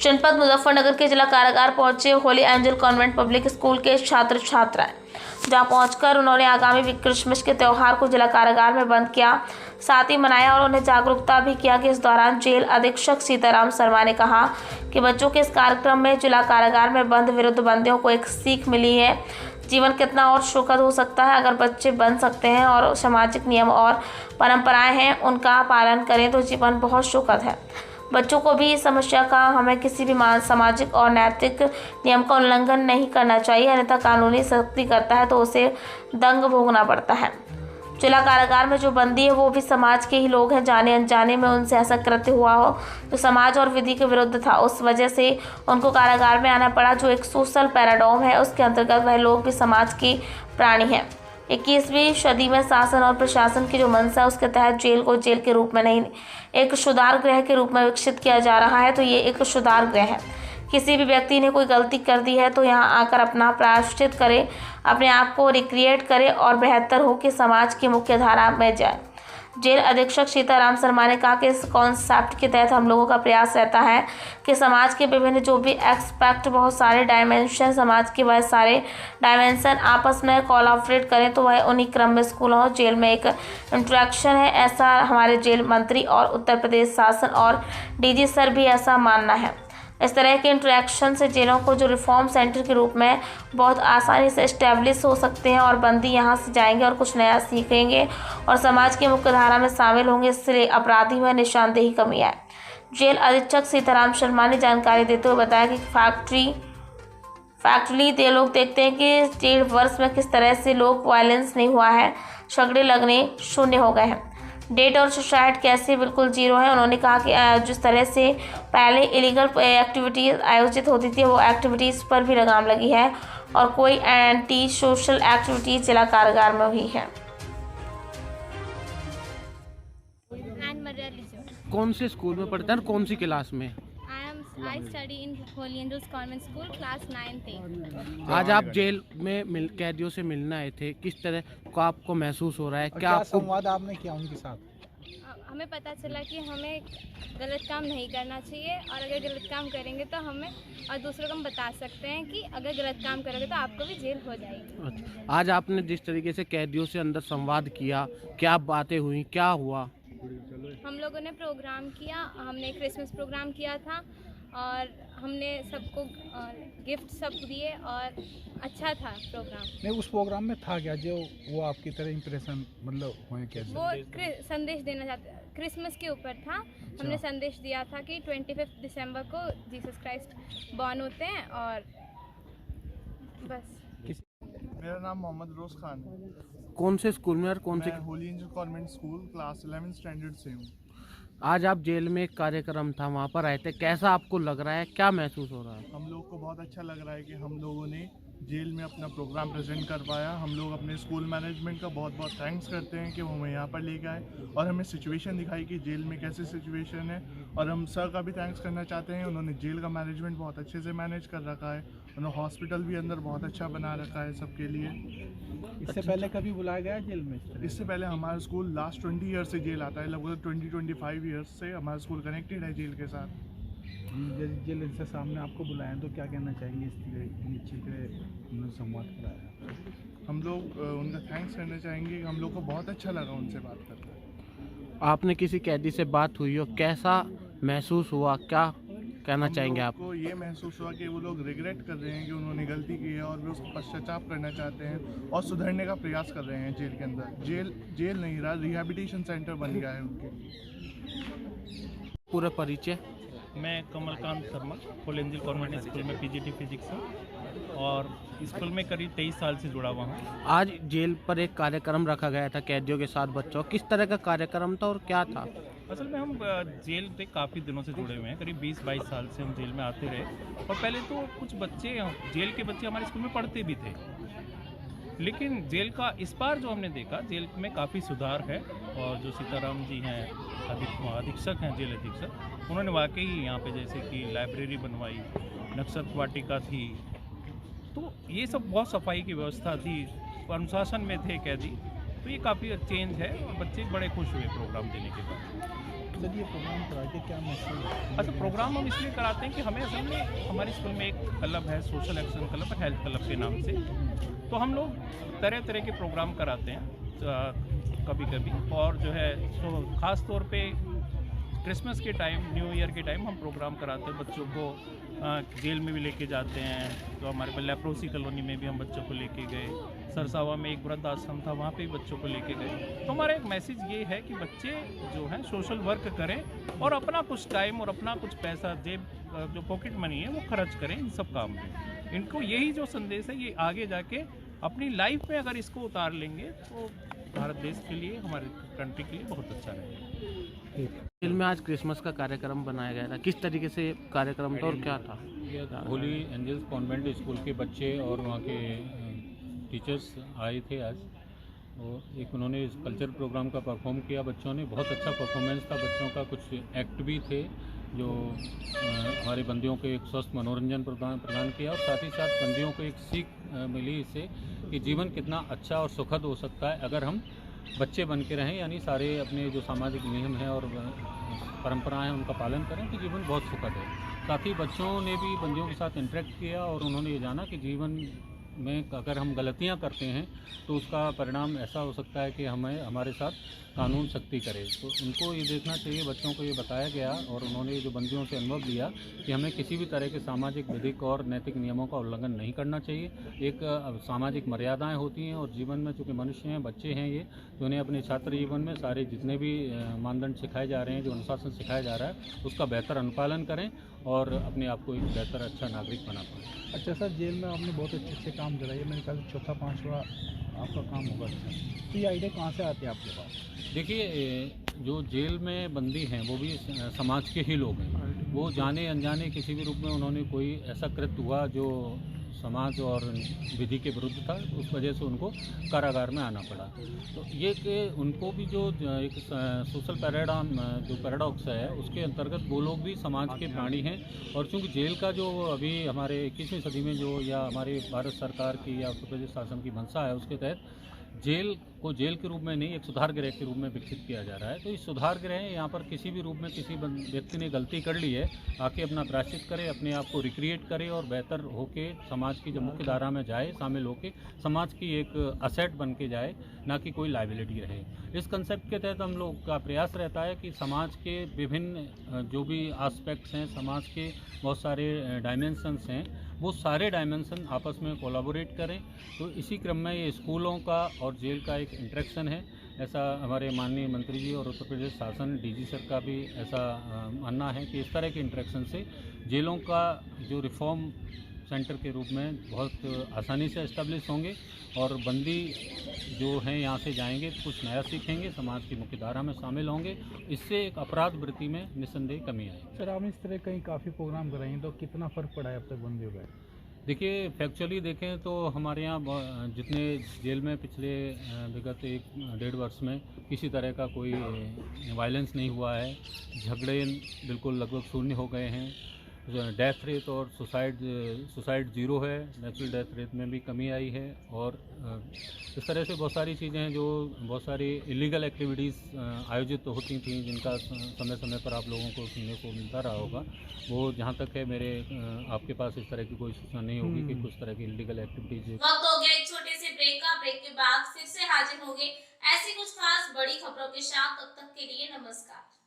जनपद मुजफ्फरनगर के जिला कारागार पहुंचे Holi angel convent public school के छात्र छात्राएं। जहां पहुंचकर उन्होंने आगामी क्रिसमस के त्यौहार को जिला कारागार में बंद किया, साथ ही मनाया और उन्हें जागरूकता भी किया कि इस दौरान जेल अधीक्षक सीताराम शर्मा ने कहा कि बच्चों के इस कार्यक्रम में जिला कारागार में बंद विरुद्ध बंदियों को एक सीख मिली है। जीवन कितना और सुखद हो सकता है अगर बच्चे बन सकते हैं और सामाजिक नियम और परंपराएं हैं उनका पालन करें तो जीवन बहुत सुखद है। बच्चों को भी इस समस्या का हमें किसी भी सामाजिक और नैतिक नियम का उल्लंघन नहीं करना चाहिए, अन्यथा कानूनी सख्ती करता है तो उसे दंड भोगना पड़ता है। जिला कारागार में जो बंदी है वो भी समाज के ही लोग हैं। जाने अनजाने में उनसे ऐसा कृत्य हुआ हो जो समाज और विधि के विरुद्ध था, उस वजह से उनको कारागार में आना पड़ा, जो एक सोशल पैराडॉम है। उसके अंतर्गत वह लोग भी समाज की प्राणी हैं। 21वीं सदी में शासन और प्रशासन की जो मंशा है उसके तहत जेल को जेल के रूप में नहीं, एक सुधार गृह के रूप में विकसित किया जा रहा है। तो ये एक सुधार गृह है। किसी भी व्यक्ति ने कोई गलती कर दी है तो यहाँ आकर अपना प्रायश्चित करे, अपने आप को रिक्रिएट करे और बेहतर हो कि समाज की मुख्य धारा में जाए। जेल अधीक्षक सीताराम शर्मा ने कहा कि इस कॉन्सेप्ट के तहत हम लोगों का प्रयास रहता है कि समाज के विभिन्न जो भी एक्सपेक्ट, बहुत सारे डायमेंशन, समाज के वह सारे डायमेंशन आपस में कोलैबोरेट करें तो वह उन्हीं क्रम में स्कूल और जेल में एक इंटरेक्शन है। ऐसा हमारे जेल मंत्री और उत्तर प्रदेश शासन और डीजी सर भी ऐसा मानना है। इस तरह के इंटरेक्शन से जेलों को जो रिफॉर्म सेंटर के रूप में बहुत आसानी से इस्टेब्लिश हो सकते हैं और बंदी यहाँ से जाएंगे और कुछ नया सीखेंगे और समाज की मुख्य धारा में शामिल होंगे। इसलिए अपराधी में निशानदेही कमी आए। जेल अधीक्षक सीताराम शर्मा ने जानकारी देते हुए बताया कि फैक्टली ये लोग देखते हैं कि 1.5 वर्ष में किस तरह से लोग वायलेंस नहीं हुआ है, झगड़े लगने शून्य हो गए हैं, डेट और सुसाइड कैसे बिल्कुल जीरो है। उन्होंने कहा कि जिस तरह से पहले इलीगल एक्टिविटीज़ आयोजित होती थी वो एक्टिविटीज़ पर भी लगाम लगी है और कोई एंटी सोशल एक्टिविटीज़ जिला कारागार में हुई है। कौन से स्कूल में पढ़ते हैं, कौन सी क्लास में? I study in Holy Angels Convent School, class 9th A। आज आप जेल में कैदियों से मिलने आए थे, किस तरह को आपको महसूस हो रहा है? क्या आपको संवाद आपने किया उनके साथ? हमें पता चला कि हमें गलत काम नहीं करना चाहिए और अगर गलत काम करेंगे तो हमें और दूसरों को हम बता सकते हैं कि अगर गलत काम करोगे तो आपको भी जेल हो जाएगी। अच्छा, आज आपने जिस तरीके से कैदियों से अंदर संवाद किया, क्या बातें हुई, क्या हुआ? हम लोगों ने प्रोग्राम किया, हमने क्रिसमस प्रोग्राम किया था और हमने सबको गिफ्ट सब दिए और अच्छा था प्रोग्राम। नहीं, उस प्रोग्राम में था क्या जो वो आपकी तरह इम्प्रेशन मतलब हुए कैसे? वो संदेश देना चाहते, क्रिसमस के ऊपर था। हमने संदेश दिया था कि 25 दिसंबर को जीसस क्राइस्ट बॉर्न होते हैं और बस। मेरा नाम मोहम्मद रोज खान है। कौन से स्कूल में और कौन से? Holi angel convent school class 11 standard से हूँ। आज आप जेल में एक कार्यक्रम था, वहाँ पर आए थे, कैसा आपको लग रहा है, क्या महसूस हो रहा है? हम लोग को बहुत अच्छा लग रहा है कि हम लोगों ने जेल में अपना प्रोग्राम प्रेजेंट कर पाया। हम लोग अपने स्कूल मैनेजमेंट का बहुत बहुत थैंक्स करते हैं कि वो हमें यहाँ पर लेके आए और हमें सिचुएशन दिखाई कि जेल में कैसी सिचुएशन है। और हम सर का भी थैंक्स करना चाहते हैं, उन्होंने जेल का मैनेजमेंट बहुत अच्छे से मैनेज कर रखा है। उन्होंने हॉस्पिटल भी अंदर बहुत अच्छा बना रखा है सबके लिए। इससे पहले कभी बुलाया गया जेल में? इससे पहले हमारा स्कूल लास्ट 20 ईयर से जेल आता है, लगभग 20-25 ईयर्स से हमारा स्कूल कनेक्टेड है जेल के साथ। जेल इनसे सामने आपको बुलाया तो क्या कहना चाहेंगे इस उन्होंने संवाद कराया? हम लोग उनका थैंक्स करना चाहेंगे। हम लोग को बहुत अच्छा लगा उनसे बात करके। आपने किसी कैदी से बात हुई हो, कैसा महसूस हुआ, क्या कहना चाहेंगे आप? को ये महसूस हुआ कि वो लोग रिग्रेट कर रहे हैं कि उन्होंने गलती की है और वे उसको पश्चाताप करना चाहते हैं और सुधरने का प्रयास कर रहे हैं जेल के अंदर। जेल नहीं रहा, रिहैबिलिटेशन सेंटर बन गया है उनके लिए। पूरा परिचय? मैं Kamalkant Sharma, Holi angel convent school में पीजीटी फिजिक्स हूँ और स्कूल में करीब 23 साल से जुड़ा हुआ हूँ। आज जेल पर एक कार्यक्रम रखा गया था कैदियों के साथ बच्चों, किस तरह का कार्यक्रम था और क्या था? असल में हम जेल से काफ़ी दिनों से जुड़े हुए हैं, करीब 20-22 साल से हम जेल में आते रहे और पहले तो कुछ बच्चे, जेल के बच्चे हमारे स्कूल में पढ़ते भी थे, लेकिन जेल का इस बार जो हमने देखा जेल में काफ़ी सुधार है। और जो सीताराम जी हैं अधीक्षक हैं, जेल अधीक्षक, उन्होंने वाकई यहाँ पे जैसे कि लाइब्रेरी बनवाई, नक्सत वाटिका थी, तो ये सब बहुत सफाई की व्यवस्था थी, अनुशासन में थे कैदी, तो ये काफ़ी चेंज है। बच्चे बड़े खुश हुए प्रोग्राम देने के बाद। सर ये प्रोग्राम करा के क्या मैसेज? अच्छा, प्रोग्राम हम इसलिए कराते हैं कि हमें असल में हमारे स्कूल में एक क्लब है, social action club, health club के नाम से। तो हम लोग तरह तरह के प्रोग्राम कराते हैं कभी कभी, और जो है तो ख़ास तौर पे क्रिसमस के टाइम, न्यू ईयर के टाइम हम प्रोग्राम कराते हैं। बच्चों को जेल में भी लेके जाते हैं। तो हमारे पास लेप्रोसी कॉलोनी में भी हम बच्चों को लेके गए, सरसावा में एक वृद्ध आश्रम था, वहाँ पे भी बच्चों को लेके गए। तो हमारा एक मैसेज ये है कि बच्चे जो हैं सोशल वर्क करें और अपना कुछ टाइम और अपना कुछ पैसा, जेब जो पॉकेट मनी है वो खर्च करें इन सब काम में। इनको यही जो संदेश है ये आगे जाके अपनी लाइफ में अगर इसको उतार लेंगे तो भारत देश के लिए, हमारे कंट्री के लिए बहुत अच्छा रहेगा। जेल में आज क्रिसमस का कार्यक्रम बनाया गया था, किस तरीके से कार्यक्रम था और क्या था? होली एंजल्स कॉन्वेंट स्कूल के बच्चे और वहाँ के टीचर्स आए थे आज, और एक उन्होंने कल्चर प्रोग्राम का परफॉर्म किया। बच्चों ने बहुत अच्छा परफॉर्मेंस था। बच्चों का कुछ एक्ट भी थे जो हमारे बंदियों को एक स्वस्थ मनोरंजन प्रदान किया, और साथ ही साथ बंदियों को एक सीख मिली इससे कि जीवन कितना अच्छा और सुखद हो सकता है अगर हम बच्चे बन के रहें, यानी सारे अपने जो सामाजिक नियम हैं और परंपराएं हैं उनका पालन करें, तो जीवन बहुत सुखद है। साथ ही बच्चों ने भी बंदियों के साथ इंटरेक्ट किया और उन्होंने ये जाना कि जीवन में अगर हम गलतियां करते हैं तो उसका परिणाम ऐसा हो सकता है कि हमें हमारे साथ कानून सख्ती करे। तो उनको ये देखना चाहिए, बच्चों को ये बताया गया, और उन्होंने जो बंदियों से अनुभव लिया कि हमें किसी भी तरह के सामाजिक, विधिक और नैतिक नियमों का उल्लंघन नहीं करना चाहिए। एक सामाजिक मर्यादाएं होती हैं, और जीवन में चूँकि मनुष्य हैं, बच्चे हैं ये, तो उन्हें अपने छात्र जीवन में सारे जितने भी मानदंड सिखाए जा रहे हैं, जो अनुशासन सिखाया जा रहा है, उसका बेहतर अनुपालन करें और अपने आप को एक बेहतर अच्छा नागरिक बना पाएँ। अच्छा सर, जेल में आपने बहुत अच्छे काम कराए, मेरे ख्याल से चौथा पाँचवा आपका काम होगा। अच्छा, तो ये आइडिया कहाँ से आती है आपके पास? देखिए, जो जेल में बंदी हैं वो भी समाज के ही लोग हैं। वो जाने अनजाने किसी भी रूप में उन्होंने कोई ऐसा कृत्य हुआ जो समाज और विधि के विरुद्ध था, उस वजह से उनको कारागार में आना पड़ा। तो ये कि उनको भी जो एक सोशल पैराडॉक्स है, उसके अंतर्गत वो लोग भी समाज के प्राणी हैं। और चूँकि जेल का जो अभी हमारे 21वीं सदी में जो, या हमारे भारत सरकार की या उत्तर प्रदेश शासन की मंशा है, उसके तहत जेल को जेल के रूप में नहीं, एक सुधार गृह के रूप में विकसित किया जा रहा है। तो इस सुधार गृह यहाँ पर किसी भी रूप में किसी व्यक्ति ने गलती कर ली है, आके अपना प्रायश्चित करे, अपने आप को रिक्रिएट करे और बेहतर होके समाज की जो मुख्य धारा में जाए, शामिल होके समाज की एक असेट बन के जाए, ना कि कोई लाइबिलिटी रहे। इस कंसेप्ट के तहत हम लोग का प्रयास रहता है कि समाज के विभिन्न जो भी एस्पेक्ट्स हैं, समाज के बहुत सारे डायमेंशंस हैं, वो सारे डायमेंशन आपस में कोलैबोरेट करें। तो इसी क्रम में ये स्कूलों का और जेल का एक इंटरेक्शन है। ऐसा हमारे माननीय मंत्री जी और उत्तर प्रदेश शासन डीजी सर का भी ऐसा मानना है कि इस तरह के इंटरेक्शन से जेलों का जो रिफॉर्म सेंटर के रूप में बहुत आसानी से एस्टेब्लिश होंगे, और बंदी जो हैं यहाँ से जाएंगे तो कुछ नया सीखेंगे, समाज की मुख्य धारा में शामिल होंगे। इससे एक अपराध वृत्ति में निस्संदेह कमी आएगी। सर, आप इस तरह कहीं काफ़ी प्रोग्राम कराएँ, तो कितना फ़र्क पड़ा है अब तक बंदियों का? देखिए, फैक्चुअली देखें तो हमारे यहाँ जितने जेल में पिछले विगत 1-1.5 वर्ष में किसी तरह का कोई वायलेंस नहीं हुआ है। झगड़े बिल्कुल लगभग शून्य हो गए हैं। डेथ रेट और सुसाइड ज़ीरो है। नेचुरल डेथ रेट में भी कमी आई है। और इस तरह से बहुत सारी चीज़ें हैं, जो बहुत सारी इलीगल एक्टिविटीज़ आयोजित होती थी, जिनका समय समय पर आप लोगों को सुनने को मिलता रहा होगा। वो जहाँ तक है मेरे आपके पास इस तरह की कोई सूचना नहीं होगी कि कुछ तरह की इलीगल एक्टिविटीज़। वक्त हो गया एक छोटे से ब्रेक का। ब्रेक के बाद फिर से हाजिर होंगे ऐसी कुछ खास बड़ी खबरों के साथ। तब तक के लिए नमस्कार।